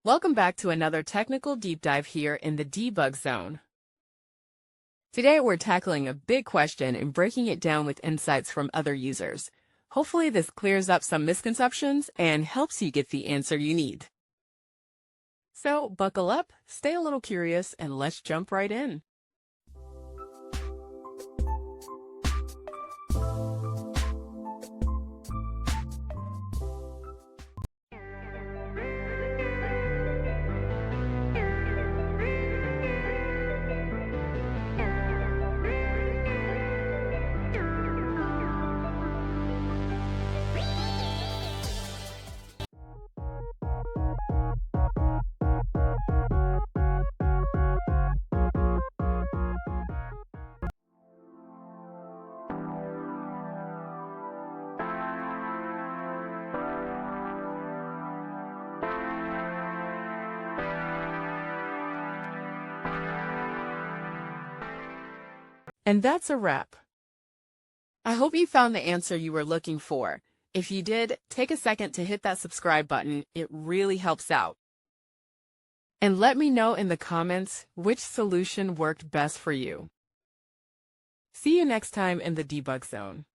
Welcome back to another technical deep dive here in the debug zone. Today we're tackling a big question and breaking it down with insights from other users. Hopefully this clears up some misconceptions and helps you get the answer you need. So buckle up, stay a little curious, and let's jump right in. And that's a wrap. I hope you found the answer you were looking for. If you did, take a second to hit that subscribe button. It really helps out. And let me know in the comments which solution worked best for you. See you next time in the debug zone.